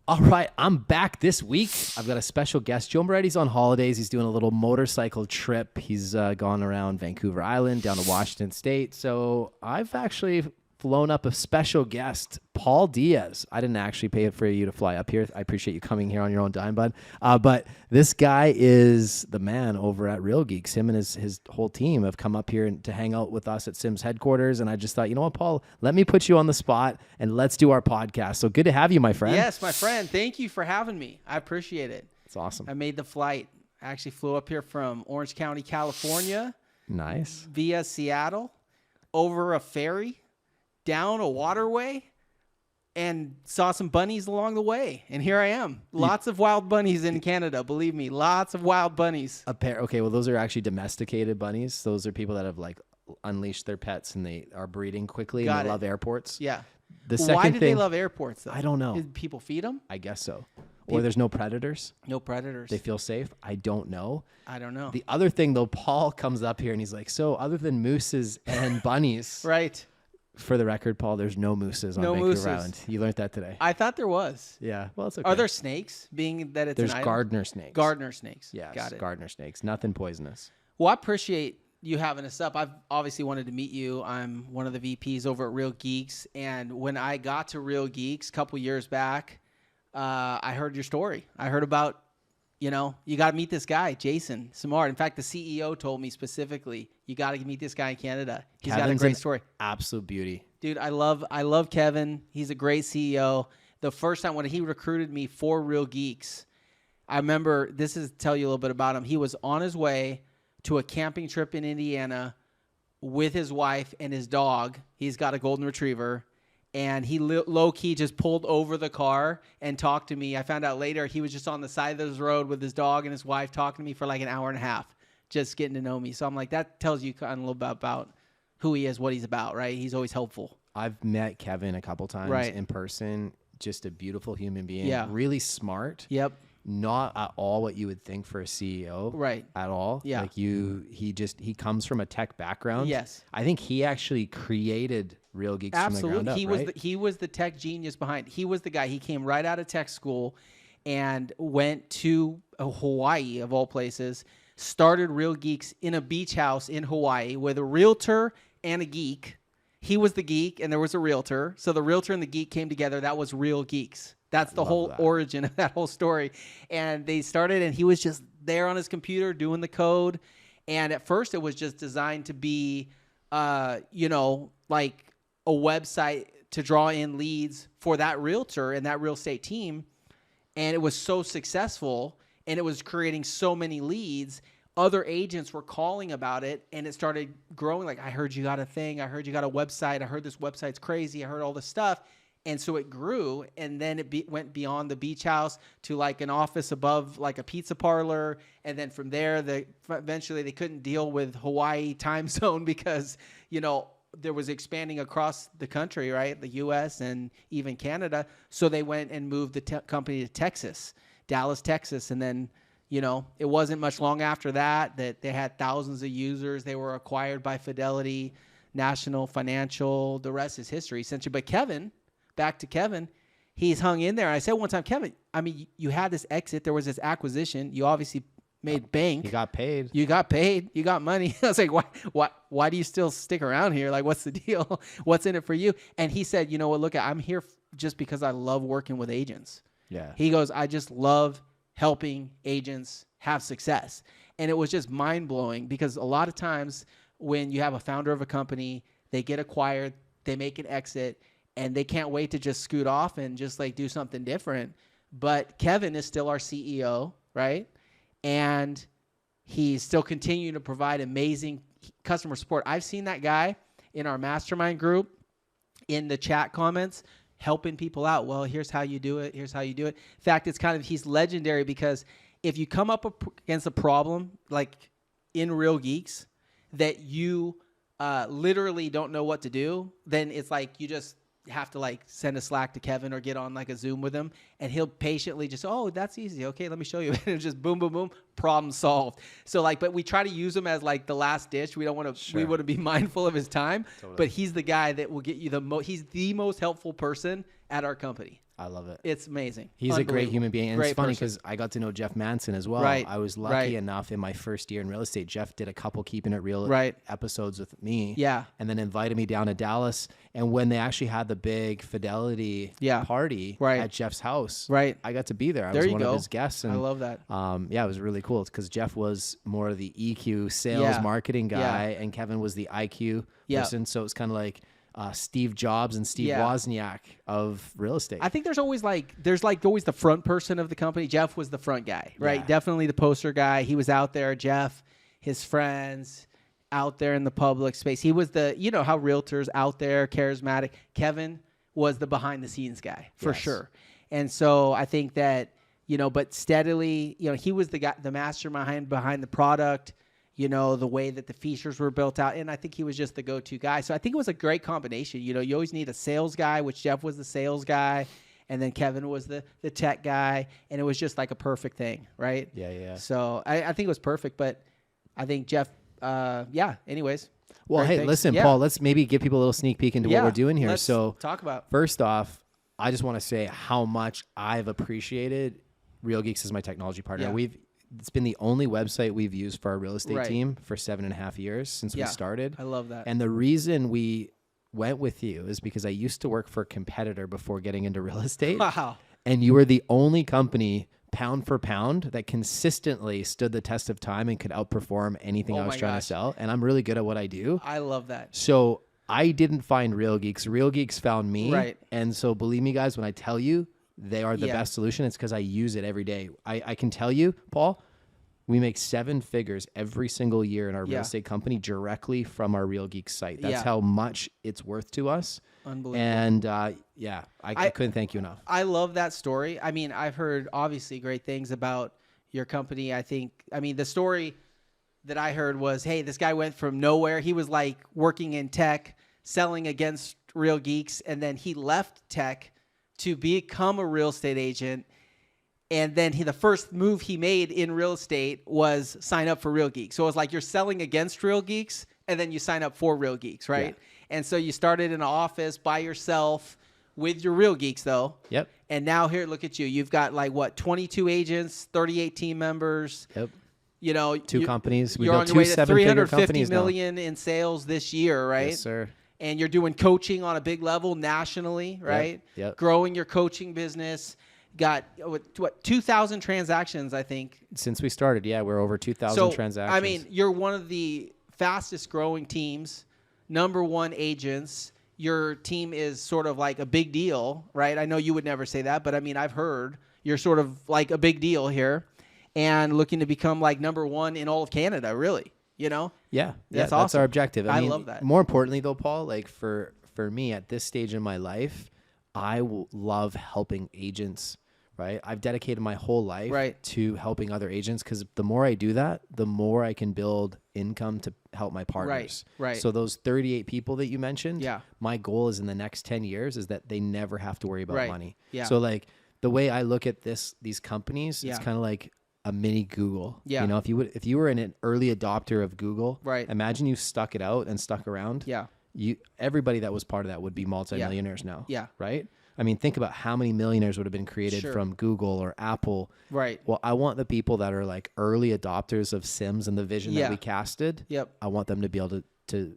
All right, I'm back this week. I've got a special guest. Joe Moretti's on holidays. He's doing a little motorcycle trip. He's gone around Vancouver Island, down to Washington State. So I've actually flown up a special guest, Paul Diaz. I didn't actually pay for you to fly up here. I appreciate you coming here on your own dime, bud. But this guy is the man over at Real Geeks. Him and his whole team have come up here to hang out with us at Sims headquarters. And I just thought, you know what, Paul, let me put you on the spot and let's do our podcast. So good to have you, my friend. Yes, my friend. Thank you for having me. I appreciate it. It's awesome. I made the flight. I actually flew up here from Orange County, California. Nice. Via Seattle, over a ferry, down a waterway, and saw some bunnies along the way. And here I am. Lots of wild bunnies in Canada. Believe me, lots of wild bunnies. Okay, well, those are actually domesticated bunnies. Those are people that have unleashed their pets and they are breeding quickly and they love airports. Yeah. Why do they love airports, though? I don't know. Did people feed them? I guess so. Or there's no predators. No predators. They feel safe. I don't know. I don't know. The other thing, though, Paul comes up here and he's like, so other than mooses and bunnies. Right. For the record, Paul, there's no mooses on Vancouver Island. You learned that today. I thought there was. Yeah. Well, it's okay. Are there snakes, being that it's There's an island? gardener snakes. Gardener snakes. Yes, Got it. gardener snakes. Nothing poisonous. Well, I appreciate you having us up. I've obviously wanted to meet you. I'm one of the VPs over at Real Geeks. And when I got to Real Geeks a couple years back, I heard your story. I heard about, you got to meet this guy, Jason Samard. In fact, the CEO told me specifically, you got to meet this guy in Canada. He's got a great story. Absolute beauty. Dude, I love Kevin. He's a great CEO. The first time when he recruited me for Real Geeks, I remember, this is to tell you a little bit about him. He was on his way to a camping trip in Indiana with his wife and his dog. He's got a golden retriever. And he low-key just pulled over the car and talked to me. I found out later he was just on the side of this road with his dog and his wife talking to me for like an hour and a half, just getting to know me. So I'm like, that tells you kind of a little bit about who he is, what he's about, right? He's always helpful. I've met Kevin a couple times in person. Just a beautiful human being. Yeah. Really smart. Yep. Not at all what you would think for a CEO. Right. At all. Yeah. He comes from a tech background. Yes. I think he actually created Real Geeks from the ground up, He was the tech genius behind. He was the guy. He came right out of tech school and went to Hawaii, of all places, started Real Geeks in a beach house in Hawaii with a realtor and a geek. He was the geek and there was a realtor. So the realtor and the geek came together. That was Real Geeks. That's the whole origin of that whole story. And they started, and he was just there on his computer doing the code. And at first it was just designed to be, like a website to draw in leads for that realtor and that real estate team. And it was so successful and it was creating so many leads. Other agents were calling about it and it started growing. Like, I heard you got a thing. I heard you got a website. I heard this website's crazy. I heard all this stuff. And so it grew, and then it went beyond the beach house to like an office above like a pizza parlor. And then from there, eventually they couldn't deal with Hawaii time zone because, there was expanding across the country, right? The U.S. and even Canada. So they went and moved the company to Texas, Dallas, Texas. And then, it wasn't much long after that they had thousands of users. They were acquired by Fidelity, National Financial. The rest is history, essentially. But back to Kevin, he's hung in there. And I said one time, Kevin, I mean, you had this exit. There was this acquisition. You obviously made bank. You got paid. You got money. I was like, why do you still stick around here? Like, what's the deal? What's in it for you? And he said, you know what, look, I'm here just because I love working with agents. Yeah. He goes, I just love helping agents have success. And it was just mind-blowing because a lot of times when you have a founder of a company, they get acquired, they make an exit, and they can't wait to just scoot off and just like do something different. But Kevin is still our CEO, right? And he's still continuing to provide amazing customer support. I've seen that guy in our mastermind group in the chat comments helping people out. Well, here's how you do it. Here's how you do it. In fact, he's legendary because if you come up against a problem like in Real Geeks that you literally don't know what to do, then it's like you just have to like send a Slack to Kevin or get on like a Zoom with him, and he'll patiently just, oh, that's easy. Okay, let me show you. And it's just boom, boom, boom, problem solved. So like, but we try to use him as like the last ditch. We don't want to, we want to be mindful of his time, but he's the guy that will get you he's the most helpful person at our company. I love it. It's amazing. He's a great human being. And Great it's funny person. because I got to know Jeff Manson as well. Right, I was lucky right. enough in my first year in real estate. Jeff did a couple Keeping It Real Right. episodes with me. Yeah. And then invited me down to Dallas. And when they actually had the big Fidelity party Right. at Jeff's house, Right. I got to be there. I There was you one go. of his guests. And, I love that. yeah, it was really cool because Jeff was more of the EQ sales marketing guy, and Kevin was the IQ person. So it was kind of like Steve Jobs and Steve Wozniak of real estate. I think there's always always the front person of the company. Jeff was the front guy, right? Yeah. Definitely the poster guy. He was out there. Jeff, his friends, out there in the public space. He was the, you know how realtors out there, charismatic. Kevin was the behind the scenes guy for sure. And so I think that, you know, but steadily, you know, he was the guy, the mastermind behind the product, you know, the way that the features were built out. And I think he was just the go-to guy. So I think it was a great combination. You know, you always need a sales guy, which Jeff was the sales guy. And then Kevin was the tech guy. And it was just like a perfect thing, right? Yeah. So I think it was perfect. But I think Jeff, anyways. Well, hey, listen, Paul, let's maybe give people a little sneak peek into what we're doing here. Let's so talk about. First off, I just want to say how much I've appreciated Real Geeks as my technology partner. Yeah. It's been the only website we've used for our real estate team for 7.5 years since we started. I love that. And the reason we went with you is because I used to work for a competitor before getting into real estate. Wow. And you were the only company pound for pound that consistently stood the test of time and could outperform anything I was trying to sell. And I'm really good at what I do. I love that. So I didn't find Real Geeks. Real Geeks found me. Right. And so believe me, guys, when I tell you they are the best solution, it's because I use it every day. I can tell you, Paul, we make 7 figures every single year in our real estate company directly from our Real Geeks site. That's how much it's worth to us. Unbelievable. And I couldn't thank you enough. I love that story. I mean, I've heard obviously great things about your company. The story that I heard was, hey, this guy went from nowhere. He was like working in tech, selling against Real Geeks, and then he left tech to become a real estate agent. And then the first move he made in real estate was sign up for Real Geeks. So it was like you're selling against Real Geeks, and then you sign up for Real Geeks, right? Yeah. And so you started in an office by yourself with your Real Geeks, though. Yep. And now here, look at you. You've got 22 agents, 38 team members. Yep. You know, 2 companies. We you're built on your 2 way to 7-figure 350 companies million in sales this year, right? Yes, sir. And you're doing coaching on a big level nationally, right? Yep. Growing your coaching business. Got 2,000 transactions, I think. Since we started, we're over 2,000 transactions. I mean, you're one of the fastest growing teams, number 1 agents. Your team is sort of like a big deal, right? I know you would never say that, but I mean, I've heard you're sort of like a big deal here and looking to become like number 1 in all of Canada, really, you know? Yeah, That's that's awesome. our objective. I mean, love that. More importantly, though, Paul, like for me at this stage in my life, I love helping agents. Right, I've dedicated my whole life to helping other agents because the more I do that, the more I can build income to help my partners. Right. So those 38 people that you mentioned, Yeah. my goal is in the next 10 years is that they never have to worry about money. Yeah. So like the way I look at these companies, Yeah. it's kind of like a mini Google. Yeah. You know, if you were an early adopter of Google, Right. imagine you stuck it out and stuck around. Yeah. Everybody that was part of that would be multimillionaires now. Yeah. Right. I mean, think about how many millionaires would have been created Sure. from Google or Apple. Right. Well, I want the people that are like early adopters of Sims and the vision that we casted. Yep. I want them to be able to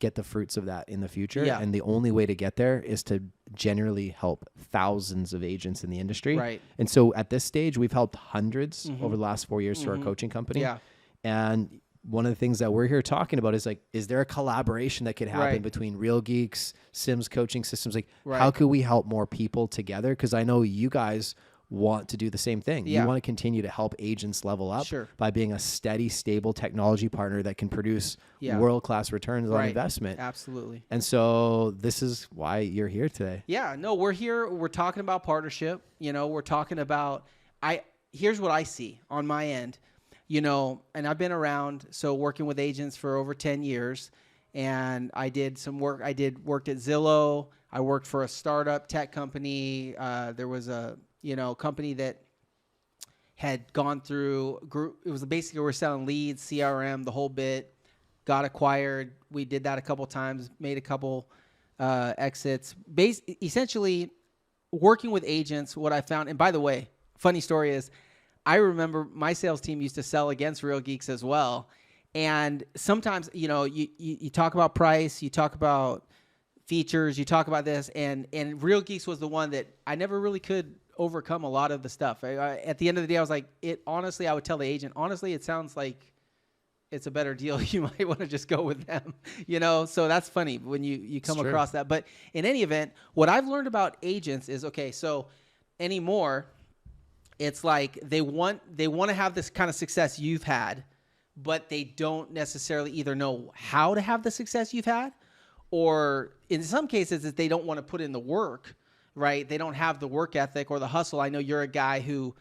get the fruits of that in the future. Yeah. And the only way to get there is to generally help thousands of agents in the industry. Right. And so at this stage, we've helped hundreds over the last 4 years through our coaching company. Yeah. And one of the things that we're here talking about is like, is there a collaboration that could happen between Real Geeks, Sims coaching systems? Like, how could we help more people together? Because I know you guys want to do the same thing. Yeah. You want to continue to help agents level up by being a steady, stable technology partner that can produce world-class returns on investment. Absolutely. And so this is why you're here today. Yeah, no, we're here. We're talking about partnership. You know, we're talking about, here's what I see on my end. You know, and I've been around, so working with agents for over 10 years, and I did some work. Worked at Zillow. I worked for a startup tech company. There was a, company that had gone through group. It was basically we're selling leads, CRM, the whole bit. Got acquired. We did that a couple times. Made a couple exits. Essentially, working with agents, what I found, and by the way, funny story is, I remember my sales team used to sell against Real Geeks as well. And sometimes, you talk about price, you talk about features, you talk about this, and Real Geeks was the one that I never really could overcome a lot of the stuff. At the end of the day, I was like, honestly, I would tell the agent, honestly, it sounds like it's a better deal. You might want to just go with them, So that's funny when you come across that. But in any event, what I've learned about agents is, okay, so anymore, it's like they want to have this kind of success you've had, but they don't necessarily either know how to have the success you've had, or in some cases, they don't want to put in the work, right? They don't have the work ethic or the hustle. I know you're a guy who,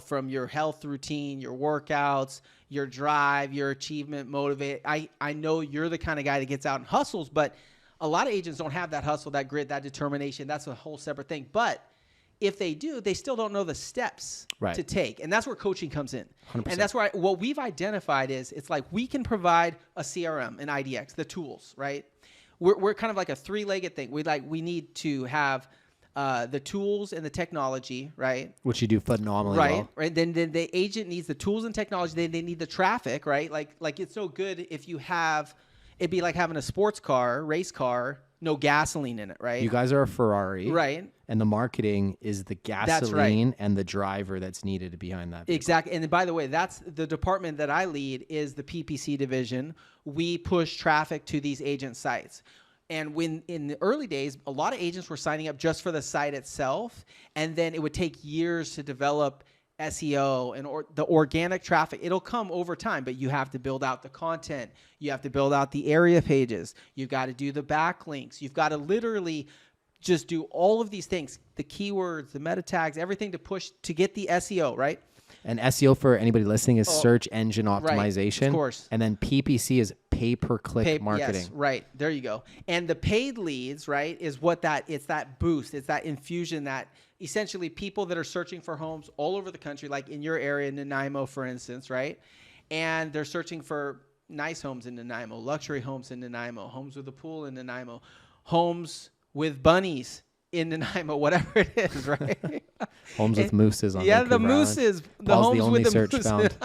from your health routine, your workouts, your drive, your achievement, motivate. I know you're the kind of guy that gets out and hustles, but a lot of agents don't have that hustle, that grit, that determination. That's a whole separate thing. But if they do, they still don't know the steps to take. And that's where coaching comes in. 100%. And that's where what we've identified is, it's like we can provide a CRM, an IDX, the tools, right? We're kind of like a three-legged thing. We need to have the tools and the technology, right? Which you do phenomenally well. Right. Then the agent needs the tools and technology. Then they need the traffic, right? Like it's no good if you have, it'd be like having a sports car, race car, no gasoline in it, right? You guys are a Ferrari. Right. And the marketing is the gasoline and the driver that's needed behind that vehicle. Exactly. And by the way, that's the department that I lead, is the PPC division. We push traffic to these agent sites. And when in the early days, a lot of agents were signing up just for the site itself, and then it would take years to develop SEO and the organic traffic. It'll come over time, but you have to build out the content. You have to build out the area pages. You've got to do the backlinks. You've got to literally just do all of these things, the keywords, the meta tags, everything to push to get the SEO, right? And SEO, for anybody listening, is search engine optimization. Right, of course. And then PPC is pay-per-click marketing. Yes, right. There you go. And the paid leads, right, is it's that boost. It's that infusion that essentially people that are searching for homes all over the country, like in your area, in Nanaimo, for instance, right? And they're searching for nice homes in Nanaimo, luxury homes in Nanaimo, homes with a pool in Nanaimo, homes with bunnies in Nanaimo, whatever it is, right? Homes with mooses on the Vancouver mooses. Island. The Paul's homes the only with the search mooses. found.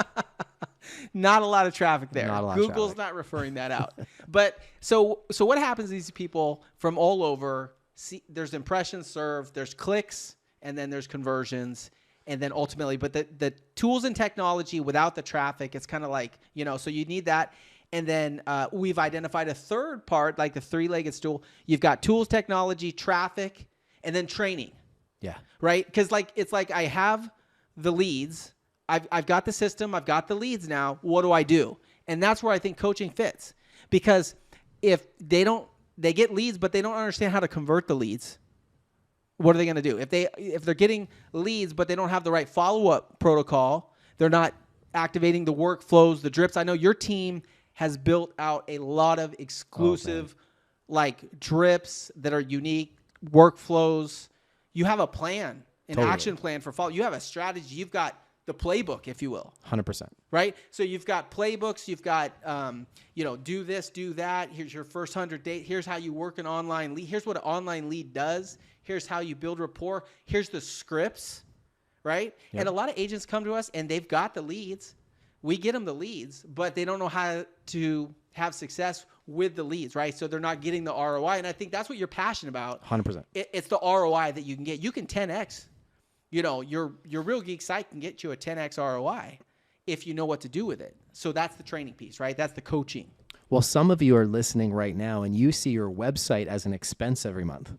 Not a lot of traffic there. Not a lot of Google's traffic. not referring that out. But so what happens to these people from all over? See, there's impressions served, there's clicks, and then there's conversions, and then ultimately, but the tools and technology without the traffic, it's kind of like, so you need that. And then we've identified a third part, like the three-legged stool. You've got tools, technology, traffic, and then training. Yeah. Right? Because it's like I have the leads. I've got the system. I've got the leads now. What do I do? And that's where I think coaching fits. Because if they get leads, but they don't understand how to convert the leads, what are they going to do? If they're getting leads, but they don't have the right follow-up protocol, they're not activating the workflows, the drips. I know your team has built out a lot of exclusive drips that are unique, workflows. You have a plan, an action plan for follow. You have a strategy. You've got the playbook, if you will. 100%. Right? So you've got playbooks. You've got, do this, do that. Here's your first 100 days. Here's how you work an online lead. Here's what an online lead does. Here's how you build rapport. Here's the scripts, right? Yep. And a lot of agents come to us, and they've got the leads. We get them the leads, but they don't know how to have success with the leads, right? So they're not getting the ROI. And I think that's what you're passionate about. 100%. It's the ROI that you can get. You can 10X. Your Real Geek site can get you a 10X ROI if you know what to do with it. So that's the training piece, right? That's the coaching. Well, some of you are listening right now, and you see your website as an expense every month.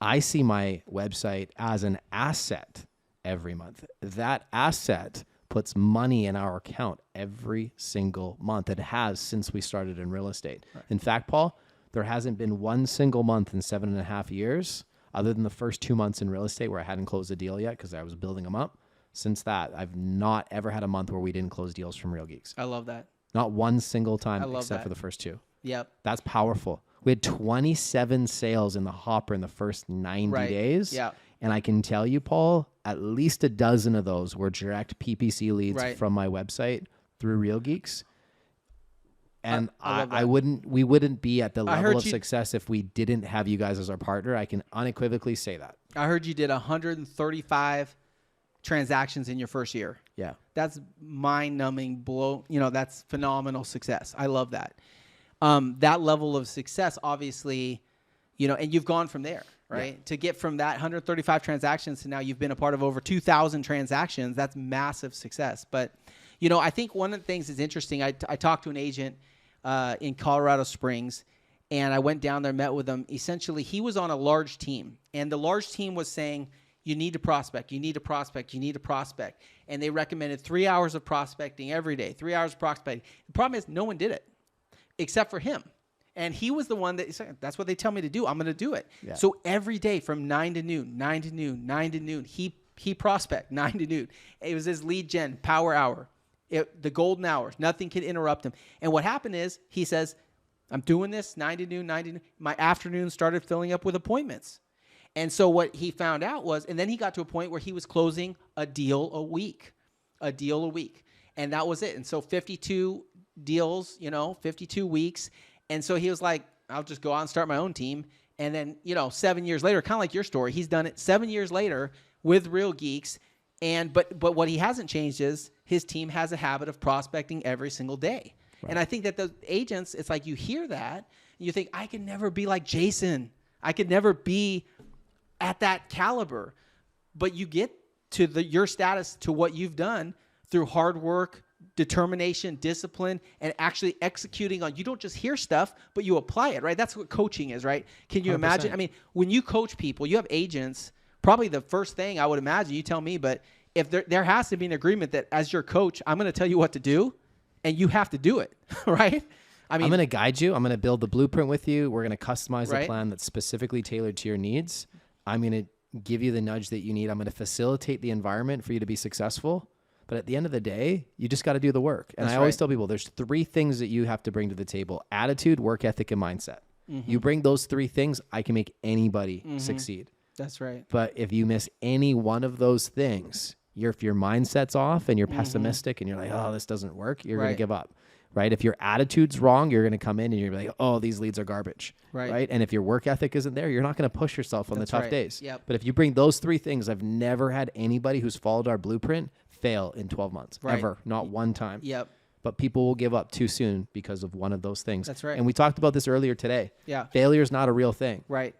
I see my website as an asset every month. That asset puts money in our account every single month. It has since we started in real estate. Right. In fact, Paul, there hasn't been one single month in 7.5 years, other than the first 2 months in real estate where I hadn't closed a deal yet because I was building them up. Since that, I've not ever had a month where we didn't close deals from Real Geeks. I love that. Not one single time except that. for the first two. Yep. That's powerful. We had 27 sales in the hopper in the first 90 days. Yeah. And I can tell you, Paul, at least a dozen of those were direct PPC leads from my website through Real Geeks. And I love that. we wouldn't be at the I level heard of you- success if we didn't have you guys as our partner. I can unequivocally say that. I heard you did 135 transactions in your first year. Yeah. That's mind-numbing that's phenomenal success. I love that. That level of success, obviously, and you've gone from there, right? Yeah. To get from that 135 transactions to now you've been a part of over 2,000 transactions, that's massive success. But, I think one of the things that's interesting, I talked to an agent in Colorado Springs, and I went down there, met with him. Essentially, he was on a large team, and the large team was saying, you need to prospect, you need to prospect, you need to prospect. And they recommended 3 hours of prospecting every day, 3 hours of prospecting. The problem is no one did it except for him. And he was the one that said, that's what they tell me to do. I'm going to do it. Yeah. So every day from 9 to noon, 9 to noon, 9 to noon, he prospect 9 to noon. It was his lead gen power hour, the golden hours. Nothing could interrupt him. And what happened is he says, I'm doing this 9 to noon, 9 to noon. My afternoon started filling up with appointments. And so what he found out was, and then he got to a point where he was closing a deal a week. And that was it. And so 52 deals, 52 weeks. And so he was like, I'll just go out and start my own team. And then, 7 years later, kind of like your story, he's done it 7 years later with Real Geeks. But what he hasn't changed is his team has a habit of prospecting every single day. Right. And I think that the agents, it's like you hear that and you think, I can never be like Jason. I could never be at that caliber. But you get to your status, to what you've done through hard work, determination, discipline, and actually executing on. You don't just hear stuff, but you apply it, right? That's what coaching is, right? Can you 100%. Imagine? I mean, when you coach people, you have agents, probably the first thing I would imagine, you tell me, but if there has to be an agreement that as your coach, I'm going to tell you what to do, and you have to do it, right? I mean, I'm going to guide you. I'm going to build the blueprint with you. We're going to customize a plan that's specifically tailored to your needs. I'm going to give you the nudge that you need. I'm going to facilitate the environment for you to be successful. But at the end of the day, you just got to do the work. And I always tell people there's 3 things that you have to bring to the table: attitude, work ethic, and mindset. Mm-hmm. You bring those 3 things, I can make anybody succeed. That's right. But if you miss any one of those things, if your mindset's off and you're pessimistic and you're like, oh, this doesn't work, you're going to give up. Right? If your attitude's wrong, you're going to come in and you're like, oh, these leads are garbage. Right? And if your work ethic isn't there, you're not going to push yourself on the tough days. Yep. But if you bring those 3 things, I've never had anybody who's followed our blueprint fail in 12 months. Ever. Not one time. Yep. But people will give up too soon because of one of those things. That's right. And we talked about this earlier today. Yeah. Failure is not a real thing. Right.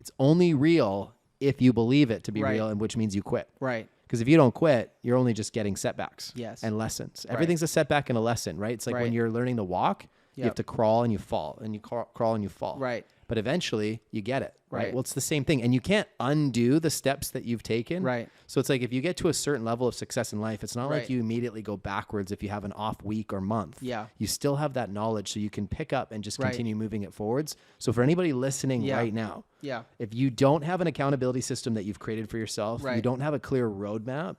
It's only real if you believe it to be real, and which means you quit. Right. Because if you don't quit, you're only just getting setbacks and lessons. Right. Everything's a setback and a lesson, right? It's like when you're learning to walk, you have to crawl and you fall, and you crawl and you fall. Right. But eventually you get it, right? Right. Well, it's the same thing. And you can't undo the steps that you've taken. Right. So it's like if you get to a certain level of success in life, it's not like you immediately go backwards if you have an off week or month. Yeah. You still have that knowledge, so you can pick up and just continue moving it forwards. So for anybody listening right now, if you don't have an accountability system that you've created for yourself, you don't have a clear roadmap,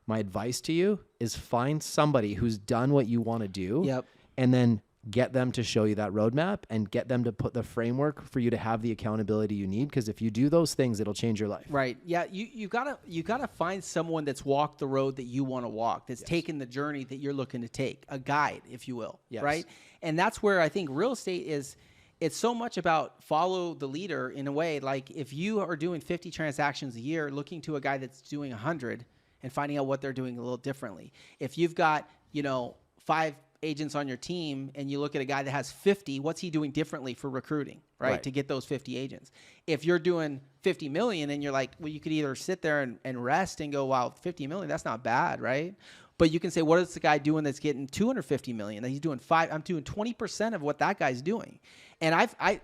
my advice to you is find somebody who's done what you want to do and then get them to show you that roadmap and get them to put the framework for you to have the accountability you need. Because if you do those things, it'll change your life. Right. Yeah. You gotta find someone that's walked the road that you want to walk, that's taken the journey that you're looking to take, a guide, if you will. Yes. Right. And that's where I think real estate is. It's so much about follow the leader in a way. Like if you are doing 50 transactions a year, looking to a guy that's doing 100 and finding out what they're doing a little differently. If you've got, 5 agents on your team and you look at a guy that has 50, what's he doing differently for recruiting, right? To get those 50 agents. If you're doing 50 million and you're like, well, you could either sit there and rest and go, wow, 50 million, that's not bad, right? But you can say, what is the guy doing that's getting 250 million? That he's doing I'm doing 20% of what that guy's doing. And I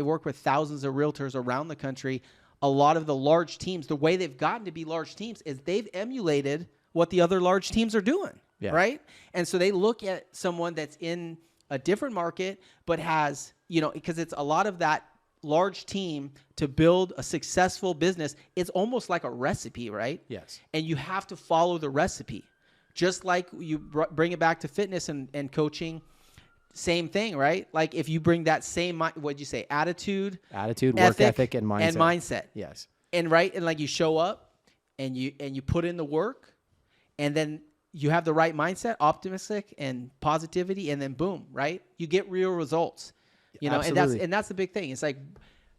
work with thousands of realtors around the country. A lot of the large teams, the way they've gotten to be large teams is they've emulated what the other large teams are doing. Yeah. Right. And so they look at someone that's in a different market, but has, because it's a lot of that large team to build a successful business. It's almost like a recipe, right? Yes. And you have to follow the recipe. Just like you bring it back to fitness and coaching, same thing, right? Like if you bring that same, what'd you say? Attitude, work ethic, and mindset. Yes. And like you show up and you put in the work, and then you have the right mindset, optimistic and positivity, and then boom, right? You get real results. You know, Absolutely. and that's the big thing. It's like,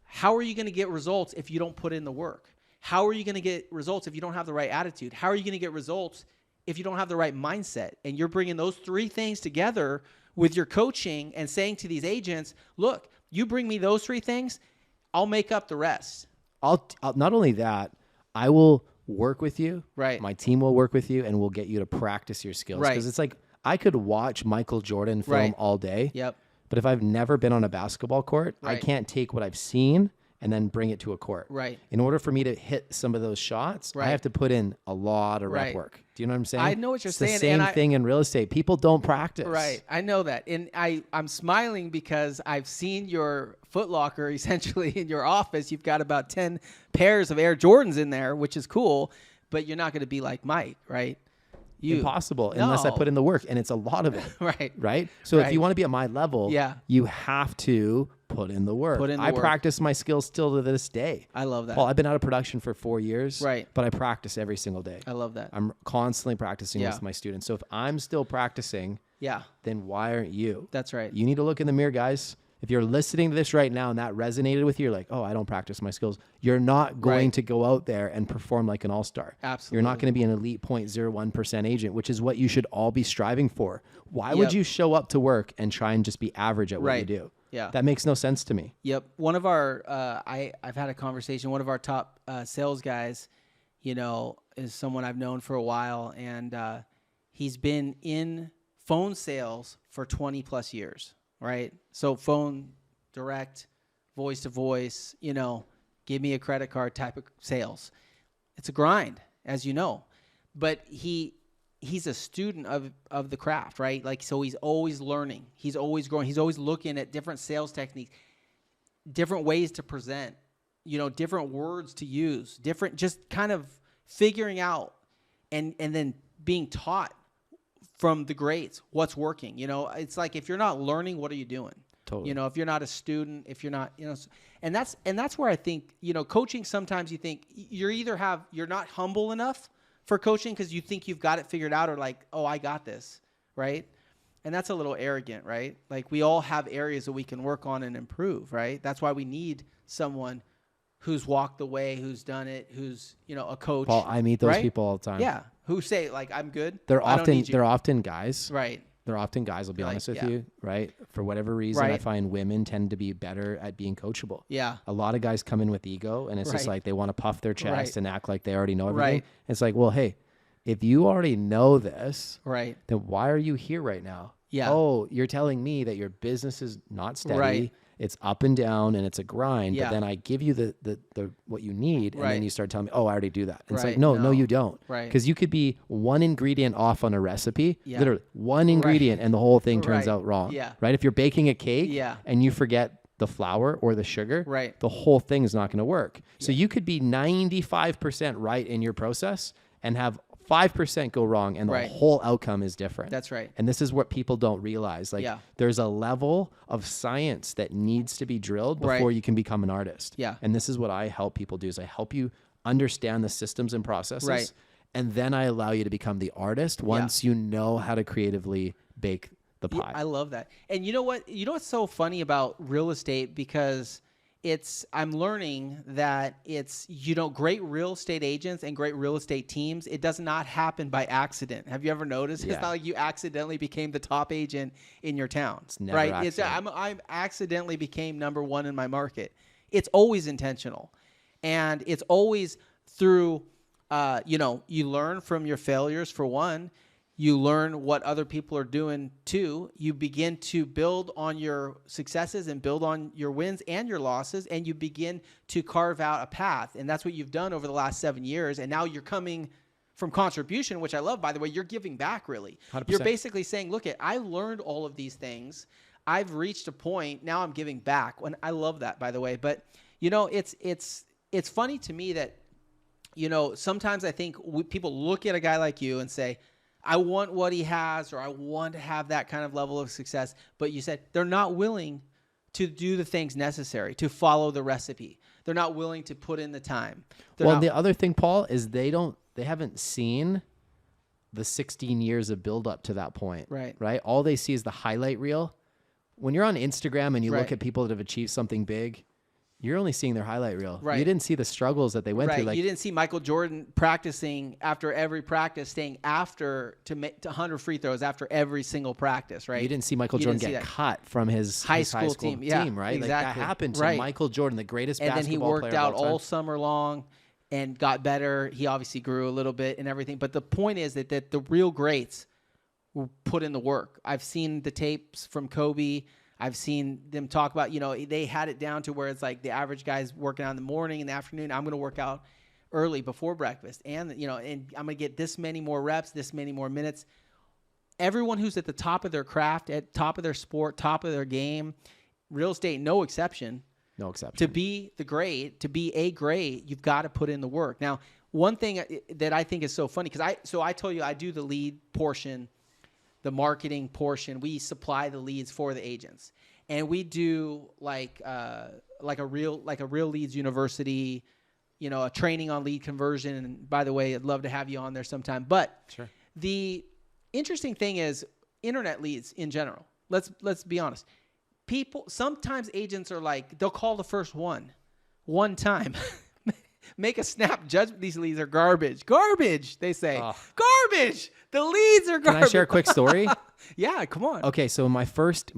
how are you going to get results if you don't put in the work? How are you going to get results if you don't have the right attitude? How are you going to get results if you don't have the right mindset? And you're bringing those three things together with your coaching and saying to these agents, look, you bring me those three things, I'll make up the rest. I'll not only that, I will work with you. Right. My team will work with you, and we'll get you to practice your skills. Right. Because it's like I could watch Michael Jordan film Right. all day. Yep. But if I've never been on a basketball court, I Right. can't take what I've seen and then bring it to a court. Right. In order for me to hit some of those shots, I Right. have to put in a lot of rep Right. work. Do you know what I'm saying? I know what you're it's saying, the same and thing in real estate. People don't practice. Right. I know that. And I'm smiling because I've seen your Foot Locker essentially in your office. You've got about 10 pairs of Air Jordans in there, which is cool, but you're not going to be like Mike, right? Impossible unless I No. put in the work, and it's a lot of it. Right. Right? So if Right. you want to be at my level, Yeah. you have to put in the work. Put in the I work. practice my skills still to this day. I love that. Paul, I've been out of production for 4 years, Right. but I practice every single day. I love that. I'm constantly practicing Yeah. with my students. So if I'm still practicing, Yeah. then why aren't you? That's right. You need to look in the mirror, guys. If you're listening to this right now and that resonated with you, you're like, oh, I don't practice my skills. You're not going Right. to go out there and perform like an all-star. Absolutely. You're not going to be an elite 0.01% agent, which is what you should all be striving for. Why would Yep. you show up to work and try and just be average at what you Right. do? Yeah. That makes no sense to me. Yep. One of our, I've had a conversation. One of our top sales guys, you know, is someone I've known for a while, and he's been in phone sales for 20 plus years, right? So phone, direct, voice to voice, you know, give me a credit card type of sales. It's a grind, as you know, but he's a student of the craft, right? Like, so he's always learning. He's always growing. He's always looking at different sales techniques, different ways to present, you know, different words to use, different, just kind of figuring out and then being taught from the greats what's working. You know, it's like, if you're not learning, what are you doing? Totally. You know, if you're not a student, if you're not, you know, and that's where I think, you know, coaching, sometimes you think you're not humble enough for coaching because you think you've got it figured out, or like, oh, I got this, right? And that's a little arrogant, right? Like, we all have areas that we can work on and improve, right? That's why we need someone who's walked the way, who's done it, who's, you know, a coach. Paul, I meet those right? people all the time. Yeah, who say like, I'm good. They're I don't need you. often guys. Right. They're often guys, I'll be Like, honest with yeah. you, right? For whatever reason, I Right. find women tend to be better at being coachable. Yeah. A lot of guys come in with ego, and it's just Right. like they want to puff their chest Right. and act like they already know everything. Right. It's like, well, hey, if you already know this, Right. then why are you here right now? Yeah. Oh, you're telling me that your business is not steady. Right. It's up and down, and it's a grind. Yeah. But then I give you the what you need, and Right. then you start telling me, oh, I already do that. And it's like, Right. no, No. you don't. Right. Because you could be one ingredient off on a recipe, Yeah. literally one ingredient, and the whole thing turns Right. out wrong. Yeah. Right? If you're baking a cake Yeah. and you forget the flour or the sugar, Right. the whole thing is not going to work. So you could be 95% right in your process and have 5% go wrong, and the Right. whole outcome is different. That's right. And this is what people don't realize. Like, Yeah. there's a level of science that needs to be drilled before Right. you can become an artist. Yeah. And this is what I help people do, is I help you understand the systems and processes. Right. And then I allow you to become the artist once you know how to creatively bake the Yeah, pie. I love that. And you know what? You know what's so funny about real estate? Because I'm learning that it's, you know, great real estate agents and great real estate teams, it does not happen by accident. Have you ever noticed? Yeah. It's not like you accidentally became the top agent in your town. It's never right. accident. I accidentally became number one in my market. It's always intentional. And it's always through, you know, you learn from your failures, for one. You learn what other people are doing too. You begin to build on your successes and build on your wins and your losses, and you begin to carve out a path. And that's what you've done over the last 7 years. And now you're coming from contribution, which I love, by the way. You're giving back, really. 100%. You're basically saying, look, I learned all of these things. I've reached a point. Now I'm giving back. And I love that, by the way. But, you know, it's funny to me that, you know, sometimes I think people look at a guy like you and say, I want what he has, or I want to have that kind of level of success. But you said they're not willing to do the things necessary to follow the recipe. They're not willing to put in the time. The other thing, Paul, is they haven't seen the 16 years of build up to that point. Right. All they see is the highlight reel. When you're on Instagram and you look Right. at people that have achieved something big, you're only seeing their highlight reel. Right. You didn't see the struggles that they went through. Right. You didn't see Michael Jordan practicing after every practice, staying after to make 100 free throws after every single practice, right? You didn't see Michael Jordan get cut from his high school team, right? Exactly. Like that happened to Michael Jordan, the greatest basketball player of all time. And then he worked out all summer long and got better. He obviously grew a little bit and everything. But the point is that the real greats will put in the work. I've seen the tapes from Kobe. I've seen them talk about, they had it down to where it's like the average guy's working out in the morning, in the afternoon. I'm going to work out early before breakfast. And, and I'm going to get this many more reps, this many more minutes. Everyone who's at the top of their craft, at top of their sport, top of their game, real estate, no exception. No exception. To be a great, you've got to put in the work. Now, one thing that I think is so funny, because I told you I do the lead portion, the marketing portion. We supply the leads for the agents, and we do like a real leads university, a training on lead conversion. And by the way, I'd love to have you on there sometime. But sure. The interesting thing is internet leads in general. Let's be honest. Sometimes agents are like, they'll call the first one time. Make a snap judgment. These leads are garbage. Garbage, they say. Garbage. The leads are garbage. Can I share a quick story? Yeah, come on. Okay, so my first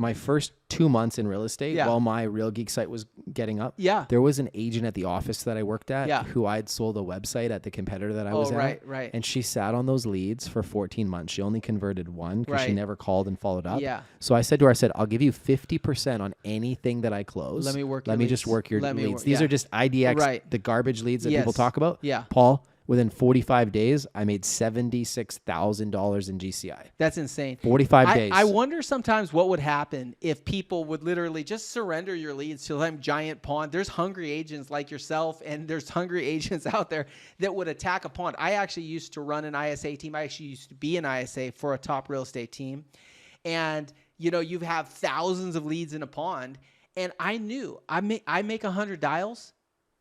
2 months in real estate, while my Real Geeks site was getting up, there was an agent at the office that I worked at who I'd sold a website at the competitor that I was at. Right. And she sat on those leads for 14 months. She only converted one because she never called and followed up. Yeah. So I said to her, I'll give you 50% on anything that I close. Let me just work your leads. These are just IDX, the garbage leads that people talk about. Yeah. Paul, within 45 days, I made $76,000 in GCI. That's insane. 45 days. I wonder sometimes what would happen if people would literally just surrender your leads to some giant pond. There's hungry agents like yourself, and there's hungry agents out there that would attack a pond. I actually used to run an ISA team. I actually used to be an ISA for a top real estate team. And, you have thousands of leads in a pond. And I knew I make 100 dials,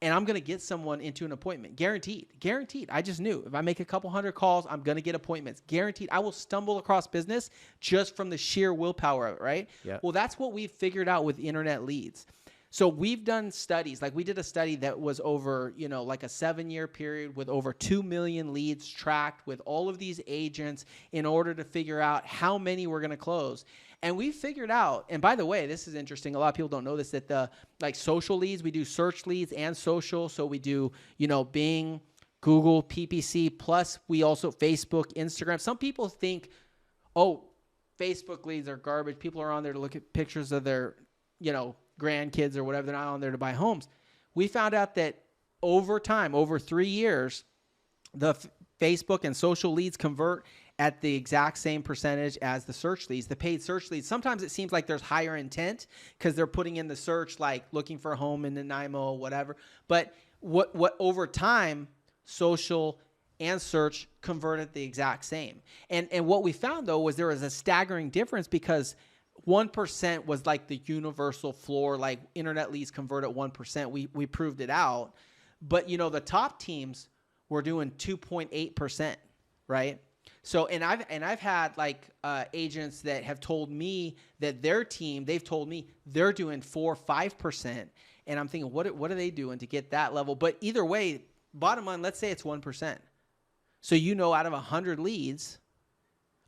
and I'm going to get someone into an appointment. Guaranteed. I just knew if I make a couple hundred calls, I'm going to get appointments. Guaranteed. I will stumble across business just from the sheer willpower of it, right? Yeah. Well, that's what we've figured out with internet leads. So we've done studies. Like we did a study that was over, like a 7-year period with over 2 million leads tracked with all of these agents in order to figure out how many we're going to close. And we figured out, and by the way, this is interesting. A lot of people don't know this, that the social leads, we do search leads and social. So we do, Bing, Google, PPC, plus we also Facebook, Instagram. Some people think, Facebook leads are garbage. People are on there to look at pictures of their, grandkids or whatever. They're not on there to buy homes. We found out that over time, over 3 years, the Facebook and social leads convert at the exact same percentage as the search leads, the paid search leads. Sometimes it seems like there's higher intent because they're putting in the search, like looking for a home in Nanaimo, whatever. But what over time, social and search converted the exact same. And what we found though was there was a staggering difference because 1% was like the universal floor, like internet leads convert at 1%. We proved it out. But the top teams were doing 2.8%, right? So, and I've had agents that have told me that their team, they've told me they're doing 4-5%. And I'm thinking, what are they doing to get that level? But either way, bottom line, let's say it's 1%. So, out of 100 leads,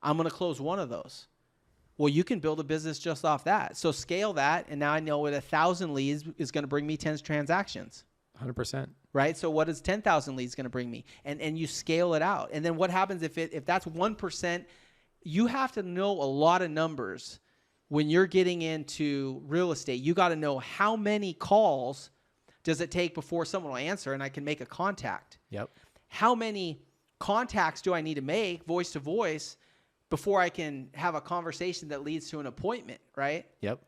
I'm going to close one of those. Well, you can build a business just off that. So scale that. And now I know what 1,000 leads is going to bring me 10 transactions. 100%. Right? So what is 10,000 leads going to bring me? And you scale it out. And then what happens if that's 1%? You have to know a lot of numbers when you're getting into real estate. You got to know how many calls does it take before someone will answer and I can make a contact. Yep. How many contacts do I need to make voice to voice before I can have a conversation that leads to an appointment, right? Yep.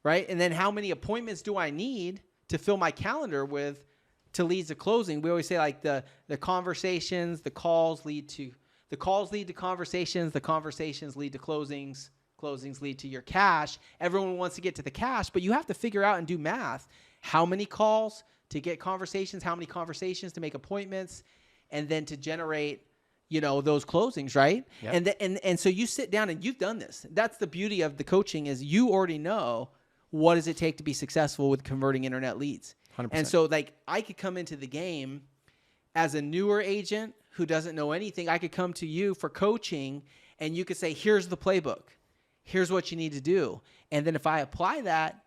Right? And then how many appointments do I need to fill my calendar with to lead to closing? We always say the conversations, the calls lead to conversations, the conversations lead to closings, closings lead to your cash. Everyone wants to get to the cash, but you have to figure out and do math. How many calls to get conversations, how many conversations to make appointments, and then to generate, those closings, right? Yep. And so you sit down and you've done this. That's the beauty of the coaching is you already know what does it take to be successful with converting internet leads. 100%. And so like I could come into the game as a newer agent who doesn't know anything. I could come to you for coaching and you could say, here's the playbook. Here's what you need to do. And then if I apply that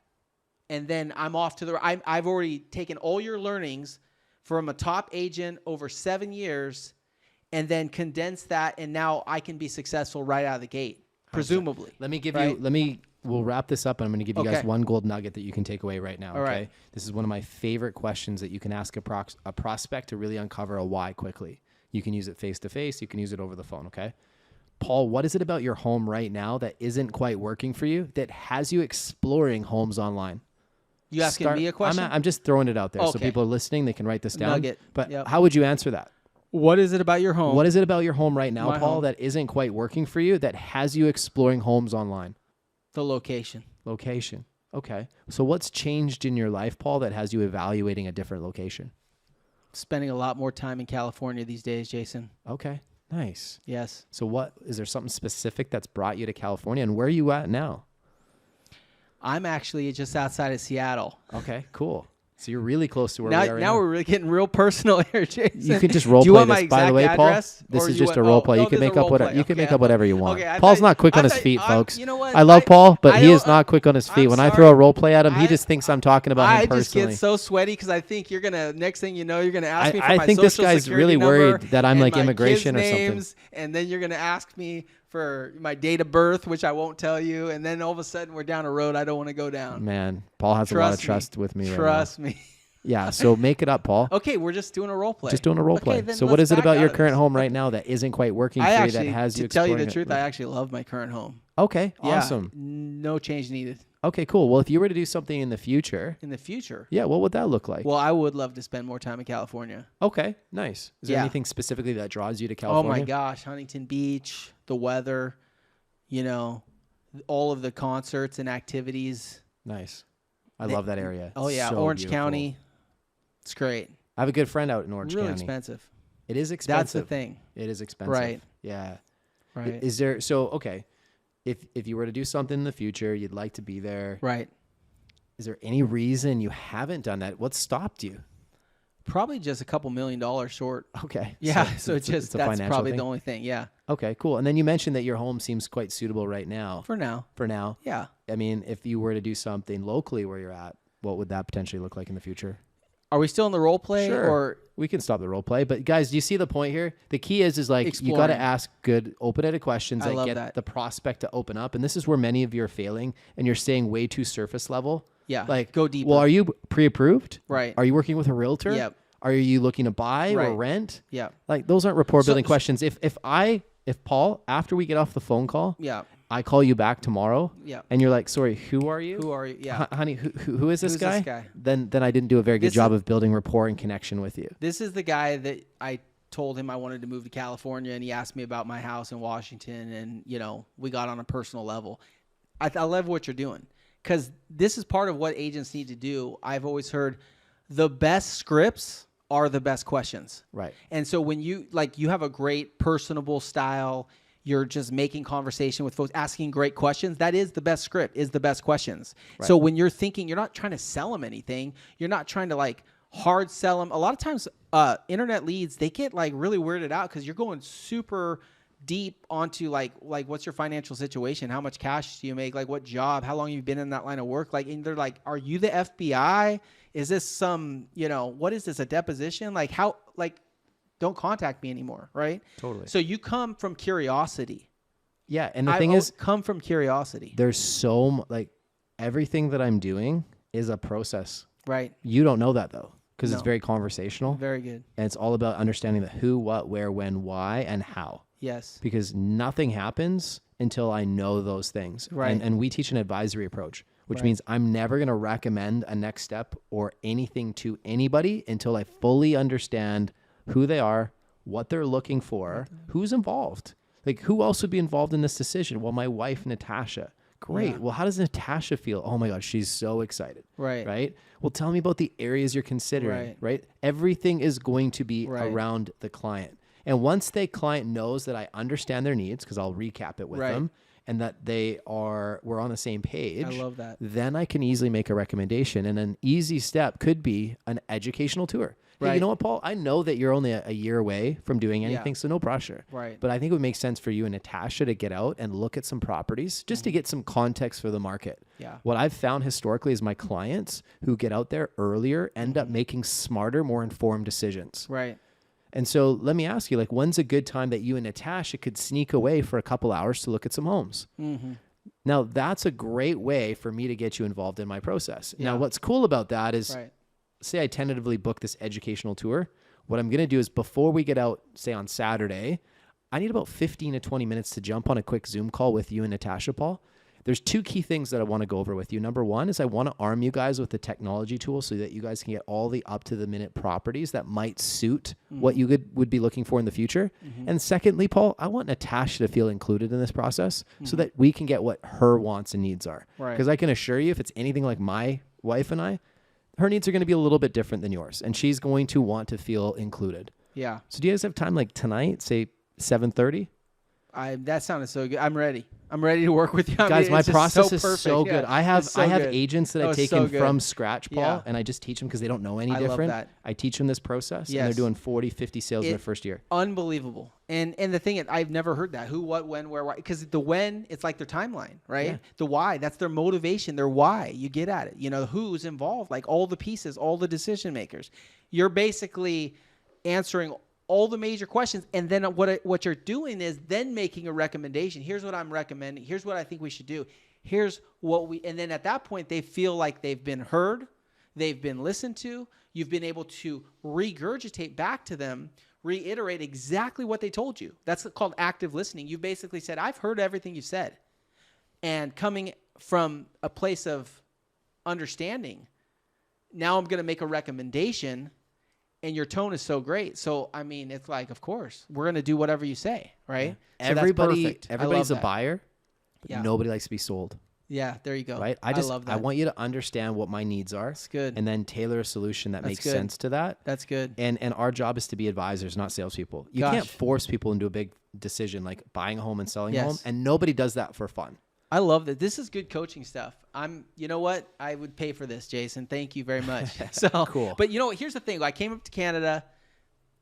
and then I'm off to I've already taken all your learnings from a top agent over 7 years and then condense that, and now I can be successful right out of the gate, presumably. Let me give you, we'll wrap this up, and I'm going to give you guys one gold nugget that you can take away right now, All okay? right. This is one of my favorite questions that you can ask a prospect to really uncover a why quickly. You can use it face-to-face. You can use it over the phone, okay? Paul, what is it about your home right now that isn't quite working for you that has you exploring homes online? You asking me a question? I'm just throwing it out there. So Okay. people are listening, they can write this down. Nugget. But Yep. how would you answer that? What is it about your home? What is it about your home right now, My Paul, home. that isn't quite working for you that has you exploring homes online? The location. Location. Okay. So what's changed in your life, Paul, that has you evaluating a different location? Spending a lot more time in California these days, Jason. Okay. Nice. Yes. So is there something specific that's brought you to California, and where are you at now? I'm actually just outside of Seattle. Okay, cool. So you're really close to where Now, we are right now we're really getting real personal here, Jason. You can just role Do you play want my this. By the exact way, Paul, address, this or is you just a want- role oh, play. no, You can there's a make up role whatever play. you can Okay, make I up whatever you thought- want. okay, I Paul's thought- not quick I on his thought- feet, folks. You know what? I love Paul, but he don't- is not quick on his feet. I'm When I sorry. throw a role play at him, he I- just thinks I'm talking about I him just personally. get so sweaty because I think you're gonna. Next thing you know, you're gonna ask me for my I think this social guy's security really number worried that I'm and like my immigration kids' or something. names, and then you're gonna ask me for my date of birth, which I won't tell you, and then all of a sudden we're down a road I don't want to go down. Man, Paul has a lot of trust with me right now. Trust me. Yeah, so make it up, Paul. Okay, we're just doing a role play. Just doing a role Okay, play. then So what let's is it back about your out of current this. home right now that isn't quite working I for you actually, that has you to tell you the exploring truth, it? I actually love my current home. Okay, Yeah, awesome. no change needed Okay, cool. Well, if you were to do something in the future, in the future. yeah, what would that look like? Well, I would love to spend more time in California. Okay, nice. Is there Yeah. anything specifically that draws you to Oh California? my gosh, Huntington Beach, the weather, all of the concerts and activities. Nice. I love that area. Oh yeah, So Orange beautiful. County. It's great. I have a good friend out in Orange Really County. expensive. It is expensive. That's the thing. It is expensive. Right. Yeah. Right. Is there okay? If you were to do something in the future, you'd like to be there. Right. Is there any reason you haven't done that? What stopped you? Probably just a couple $1 million short. Okay. Yeah. So, it's just a that's financial probably thing? the only thing. Yeah. Okay, cool. And then you mentioned that your home seems quite suitable right now. For now. For now. Yeah. I mean, if you were to do something locally where you're at, what would that potentially look like in the future? Are we still in the role play? Sure. Or We can stop the role play. But guys, do you see the point here? The key is like you got to Exploring. ask good, open-ended questions I that love get that. the prospect to open up. And this is where many of you are failing, and you're staying way too surface level. Yeah, Like, go deeper. Well, are you pre-approved? Right. Are you working with a realtor? Yep. Are you looking to buy or Right. rent? Yeah. Like those aren't rapport building So- questions. If Paul, after we get off the phone call, Yeah. I call you back tomorrow, Yeah. and you're like, sorry, who are you? Who are you? Yeah. Honey, who is this Who's guy? this guy? Then I didn't do a very good This job is- of building rapport and connection with you. This is the guy that I told him I wanted to move to California, and he asked me about my house in Washington, and we got on a personal level. I love what you're doing because this is part of what agents need to do. I've always heard the best scripts are the best questions. Right. And so when you have a great personable style, you're just making conversation with folks, asking great questions. That is the best script, is the best questions. Right. So when you're thinking, you're not trying to sell them anything. You're not trying to hard sell them. A lot of times internet leads, they get really weirded out because you're going super deep onto what's your financial situation? How much cash do you make? What job? How long have you been in that line of work? And they're like, are you the FBI? Is this some, what is this, a deposition? Don't contact me anymore, right? Totally. So you come from curiosity. Yeah, and the thing is, come from curiosity. there's everything that I'm doing is a process. Right. You don't know that though, because it's No. very conversational, Very good. and it's all about understanding the who, what, where, when, why, and how. Yes. Because nothing happens until I know those things. Right. And we teach an advisory approach, which Right. means I'm never going to recommend a next step or anything to anybody until I fully understand who they are, what they're looking for, who's involved. Who else would be involved in this decision? Well, my wife, Natasha. Great. Yeah. Well, how does Natasha feel? Oh my gosh, she's so excited. Right. Right. Well, tell me about the areas you're considering. Right. Right. Everything is going to be Right. around the client. And once the client knows that I understand their needs, because I'll recap it with Right. them, and that we're on the same page. I love that. Then I can easily make a recommendation. And an easy step could be an educational tour. Hey, Right. you know what, Paul? I know that you're only a year away from doing anything, Yeah. so no pressure. Right. But I think it would make sense for you and Natasha to get out and look at some properties just to get some context for the market. Yeah. What I've found historically is my clients who get out there earlier end up making smarter, more informed decisions. Right. And so let me ask you, like, when's a good time that you and Natasha could sneak away for a couple hours to look at some homes? Mm-hmm. Now, that's a great way for me to get you involved in my process. Yeah. Now, what's cool about that is, Right. say I tentatively book this educational tour. What I'm going to do is before we get out, say on Saturday, I need about 15 to 20 minutes to jump on a quick Zoom call with you and Natasha, Paul. There's two key things that I want to go over with you. Number one is I want to arm you guys with the technology tool so that you guys can get all the up-to-the-minute properties that might suit what you would be looking for in the future. And secondly, Paul, I want Natasha to feel included in this process so that we can get what her wants and needs are. Right. Because I can assure you, if it's anything like my wife and I, her needs are going to be a little bit different than yours. And she's going to want to feel included. Yeah. So do you guys have time like tonight, say 7:30? That sounded so good. I'm ready. I'm ready to work with you. I Guys, mean, my it's just process so is perfect. so good. Yeah. I have It's so good. agents that Oh, I've it's taken so good. from scratch, Paul, Yeah. and I just teach them because they don't know any I love different. that. I teach them this process, and they're Yes. doing 40, 50 sales in their first year. Unbelievable. And the thing is, I've never heard that. Who, what, when, where, why. Because the when, it's like their timeline, right? Yeah. The why, that's their motivation, their why. You get at it. You know, who's involved, like all the pieces, all the decision makers. You're basically answering all the major questions. And then what you're doing is then making a recommendation. Here's what I'm recommending. Here's what I think we should do. Here's what and then at that point, they feel like they've been heard. They've been listened to. You've been able to regurgitate back to them, reiterate exactly what they told you. That's called active listening. You basically said, I've heard everything you said. And coming from a place of understanding, now I'm going to make a recommendation, and your tone is so great. So, I mean, it's like, of course, we're going to do whatever you say, right? So that's perfect. I love Everybody's a that. buyer, but Yeah. nobody likes to be sold, Yeah, there you go. right? I love that. I want you to understand what my needs are. That's good. And then tailor a solution that That's makes good. sense to that. That's good. And our job is to be advisors, not salespeople. You Gosh. can't force people into a big decision like buying a home and selling a Yes. home, and nobody does that for fun. I love that. This is good coaching stuff. You know what? I would pay for this, Jason. Thank you very much. So Cool. But you know what? Here's the thing. I came up to Canada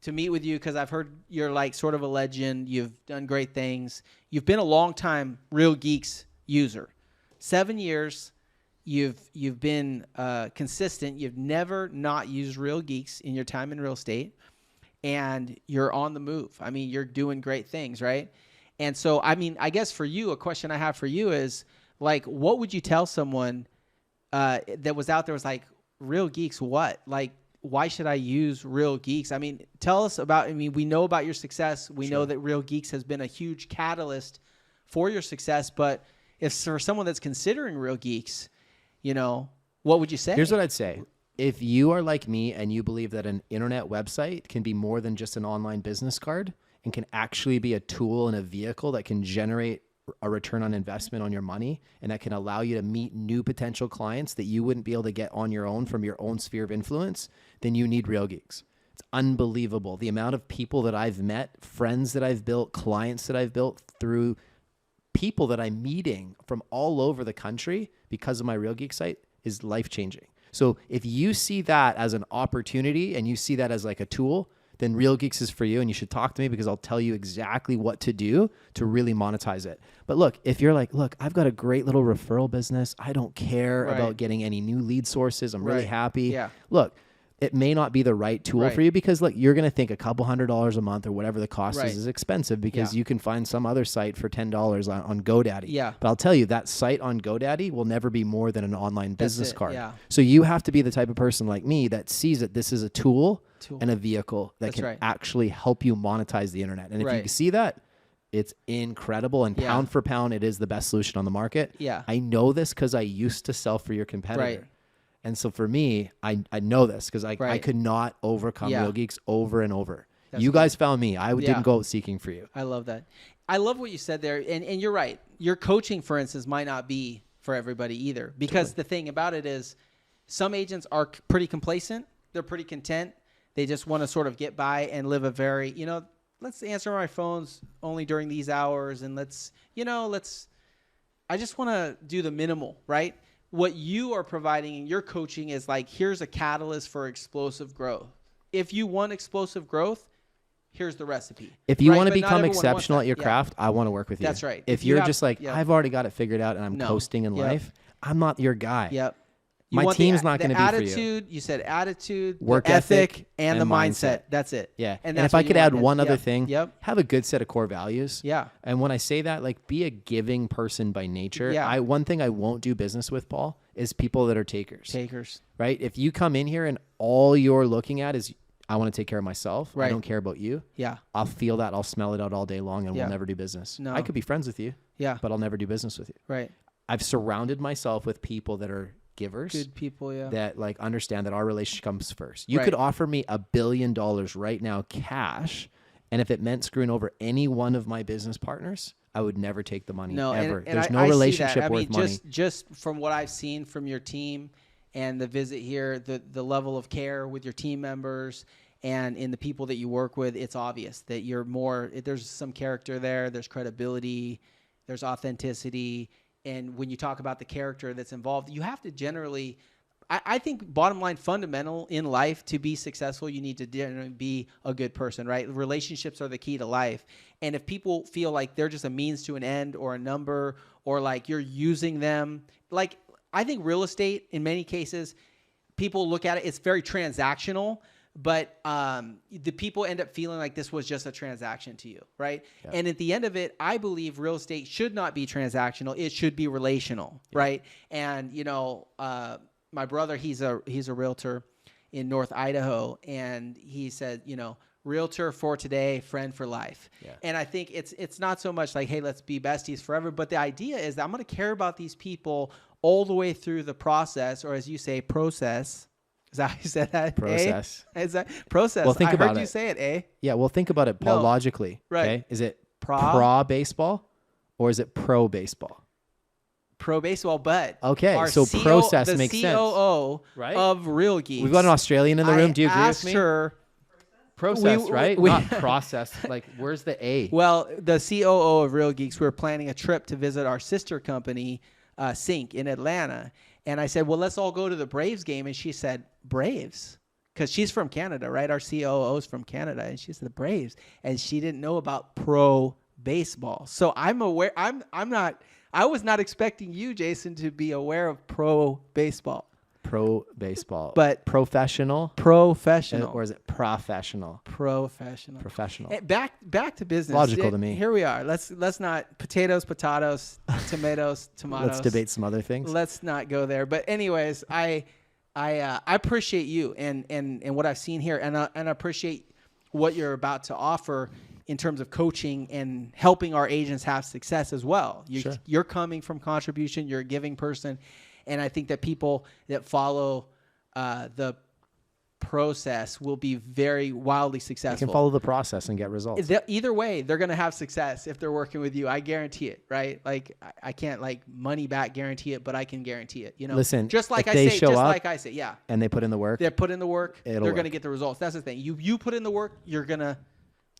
to meet with you because I've heard you're like sort of a legend. You've done great things. You've been a long time Real Geeks user. 7 years. You've been consistent. You've never not used Real Geeks in your time in real estate, and you're on the move. I mean, you're doing great things, right? And so, I mean, I guess for you, a question I have for you is like, what would you tell someone that was out there was like, Real Geeks, what? Like, why should I use Real Geeks? I mean, tell us about, I mean, we know about your success. We know that Real Geeks has been a huge catalyst for your success. But if for someone that's considering Real Geeks, you know, what would you say? Here's what I'd say. If you are like me and you believe that an internet website can be more than just an online business card and can actually be a tool and a vehicle that can generate a return on investment on your money and that can allow you to meet new potential clients that you wouldn't be able to get on your own from your own sphere of influence, then you need Real Geeks. It's unbelievable. The amount of people that I've met, friends that I've built, clients that I've built through people that I'm meeting from all over the country because of my Real Geek site is life-changing. So if you see that as an opportunity and you see that as like a tool, then Real Geeks is for you, and you should talk to me because I'll tell you exactly what to do to really monetize it. But look, if you're like, look, I've got a great little referral business. I don't care about getting any new lead sources. I'm really happy. Yeah. Look, it may not be the right tool for you because look, you're going to think a couple $100 a month or whatever the cost is expensive because you can find some other site for $10 on GoDaddy. Yeah. But I'll tell you that site on GoDaddy will never be more than an online business it, card. yeah. So you have to be the type of person like me that sees that this is a tool. And a vehicle that can actually help you monetize the internet. And if you see that, it's incredible. And pound for pound, it is the best solution on the market. Yeah. I know this because I used to sell for your competitor. Right. And so for me, I know this because I could not overcome Real Geeks over and over. You guys found me. I didn't go out seeking for you. I love that. I love what you said there. And you're right. Your coaching, for instance, might not be for everybody either. Because the thing about it is some agents are pretty complacent. They're pretty content. They just want to sort of get by and live a very, let's answer my phones only during these hours, and I just want to do the minimal, right? What you are providing in your coaching is like, here's a catalyst for explosive growth. If you want explosive growth, here's the recipe. If you right? want to But not become everyone wants exceptional that. at your Yeah. craft, I want to work with you. That's right. If If you you're have- just like, yeah. I've already got it figured out and I'm No. coasting in Yep. life, I'm not your guy. Yep. My want team's not going to be for you. attitude. You said attitude, Work the ethic, ethic, and the and mindset. mindset. That's it. Yeah. And that's if I what you could add want. one other Yep. thing, Yep. have a good set of core values. Yeah. And when I say that, like, be a giving person by nature. Yeah. One thing I won't do business with, Paul, is people that are takers. Takers. Right? If you come in here and all you're looking at is, I want to take care of myself. Right. I don't care about you. Yeah. I'll feel that. I'll smell it out all day long and Yeah. we'll never do business. No. I could be friends with you, Yeah. but I'll never do business with you. Right. I've surrounded myself with people that are givers. Good people. Yeah. That like understand that our relationship comes first. You Right. could offer me $1 billion right now cash, and if it meant screwing over any one of my business partners, I would never take the money No, ever. and There's I no see that. relationship I mean, worth money. just from what I've seen from your team and the visit here, the level of care with your team members and in the people that you work with, it's obvious that you're more. There's some character there. There's credibility. There's authenticity. And when you talk about the character that's involved, you have to generally. I think bottom line, fundamental in life to be successful, you need to generally be a good person, right? Relationships are the key to life. And if people feel like they're just a means to an end or a number, or like you're using them, like I think real estate in many cases, people look at it, it's very transactional, but the people end up feeling like this was just a transaction to you, right? Yeah. And at the end of it, I believe real estate should not be transactional. It should be relational, right? And, my brother, he's a realtor in North Idaho, and he said, realtor for today, friend for life. Yeah. And I think it's not so much like, hey, let's be besties forever, but the idea is that I'm going to care about these people all the way through the process, or as you say, process. Is that how you said that? Process. Is that process? Well, think I about heard you it. say it, eh? Yeah, well, think about it, Paul, No. logically. Right. Okay? Is it Pro? pro baseball or is it pro baseball? Pro baseball, but Okay, our so process the makes sense. COO Right? of Real Geeks. We've got an Australian in the room. Do you agree with asked me? her. Process, we- right? we- Not process. Like, where's the A? Well, the COO of Real Geeks, we were planning a trip to visit our sister company, Sync, in Atlanta. And I said, well, let's all go to the Braves game. And she said, Braves? Because she's from Canada, right? Our COO is from Canada. And she said, the Braves. And she didn't know about pro baseball. So I'm aware. I was not expecting you, Jason, to be aware of pro baseball. Pro baseball. But professional? Professional. Or is it professional? Professional. Professional. Back to business. Logical to me. Here we are. Let's not potatoes, tomatoes. Let's debate some other things. Let's not go there. But anyways, I appreciate you and what I've seen here, and I appreciate what you're about to offer in terms of coaching and helping our agents have success as well. Sure. You're coming from contribution. You're a giving person, and I think that people that follow the process will be very wildly You successful. can follow the process and get results. Either way, they're going to have success if they're working with you. I guarantee it, right? Like I can't like money back guarantee it, but I can guarantee it. Listen, just like if I they say, show up yeah. and they put in the work. They put in the work. It'll They're going to work. get the results. That's the thing. You put in the work, you're going to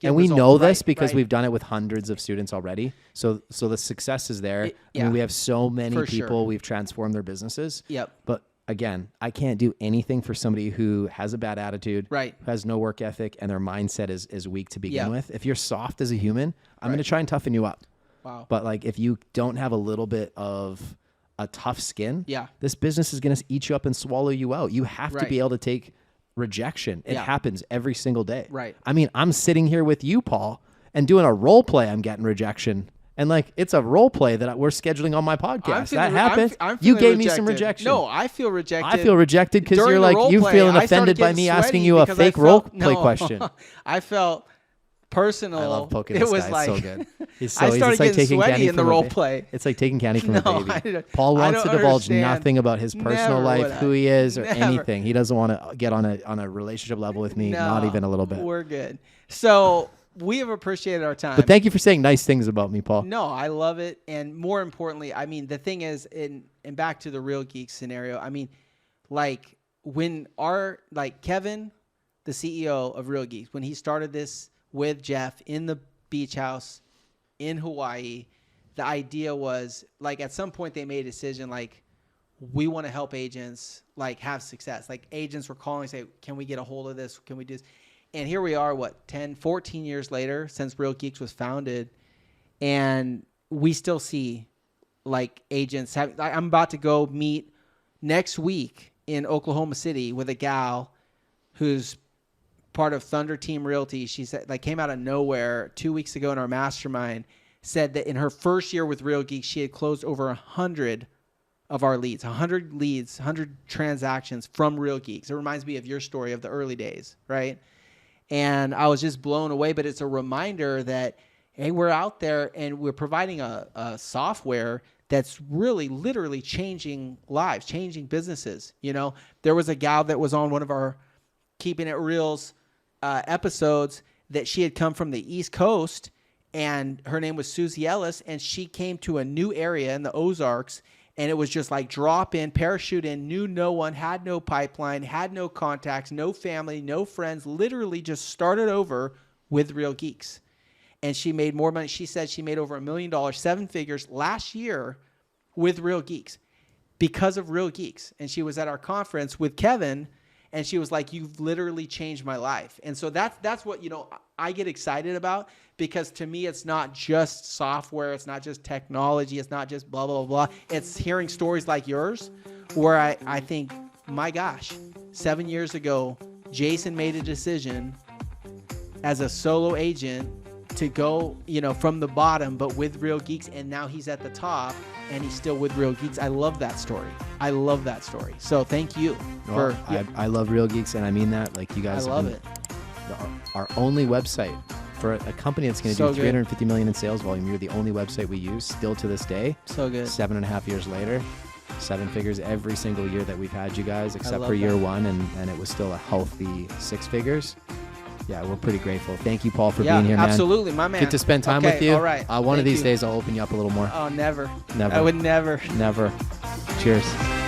get And we results. know this Right, because right. we've done it with hundreds of students already. So the success is there. I yeah. mean, we have so many For people. sure. We've transformed their businesses. Yep. But again, I can't do anything for somebody who has a bad attitude, Right. who has no work ethic, and their mindset is weak to begin Yeah. with. If you're soft as a human, I'm going to try and toughen you up. Wow. But like if you don't have a little bit of a tough skin, Yeah. this business is going to eat you up and swallow you out. You have to Right. be able to take rejection. It Yeah. happens every single day. Right. I mean, I'm sitting here with you, Paul, and doing a role play. I'm getting rejection. And like, it's a role play that we're scheduling on my podcast. That happened. I'm You feeling gave me some rejected. rejection. No, I feel rejected. I feel rejected because During you're the like, role you play, feeling I started offended by getting me asking sweaty you a because I fake role felt- play no. question. I felt personal. I love poking it this was guy. like, It's so good. He's I so started it's like getting taking sweaty candy in the from role a play. It's like taking candy from No, a baby. I don't- Paul I wants to don't divulge understand. nothing about his personal Never life, would I. who he is, or Never. anything. He doesn't want to get on a relationship level with me, not No, even a little bit. We're good. So we have appreciated our time. But thank you for saying nice things about me, Paul. No, I love it. And more importantly, I mean, the thing is, and back to the Real Geeks scenario, I mean, like when Kevin, the CEO of Real Geeks, when he started this with Jeff in the beach house in Hawaii. The idea was, like, at some point they made a decision, like, we want to help agents, like, have success. Like, agents were calling and say, can we get a hold of this? Can we do this? And here we are, 10, 14 years later since Real Geeks was founded. And we still see, like, agents I'm about to go meet next week in Oklahoma City with a gal who's part of Thunder Team Realty. She said, like, came out of nowhere 2 weeks ago in our mastermind, said that in her first year with Real Geeks, she had closed over 100 of our leads, 100 leads, 100 transactions from Real Geeks. It reminds me of your story of the early days, right? And I was just blown away, but it's a reminder that, hey, we're out there and we're providing a software that's really literally changing lives, changing businesses. You know, there was a gal that was on one of our Keeping It Reals episodes that she had come from the East Coast, and her name was Susie Ellis, and she came to a new area in the Ozarks, and it was just like drop in, parachute in, knew no one, had no pipeline, had no contacts, no family, no friends, literally just started over with Real Geeks. And she made more money. She said she made over $1 million, 7 figures last year with Real Geeks because of Real Geeks. And she was at our conference with Kevin, and she was like, you've literally changed my life. And so that's what, you know, I get excited about, because to me, it's not just software. It's not just technology. It's not just blah, blah, blah. It's hearing stories like yours where I think, my gosh, 7 years ago, Jason made a decision as a solo agent to go, you know, from the bottom, but with Real Geeks, and now he's at the top, and he's still with Real Geeks. I love that story. I love that story. So thank you. Well, I love Real Geeks, and I mean that. Like, you guys, I love it. Our only website for a company that's going to do 350 million in sales volume. You're the only website we use still to this day. So good. 7.5 years later, 7 figures every single year that we've had you guys, except for year one, and it was still a healthy 6 figures. Yeah, we're pretty grateful. Thank you, Paul, for being here, man. Absolutely, my man. Good to spend time with you. All right. One of these days, I'll open you up a little more. Oh, never. Never. I would never. Never. Cheers.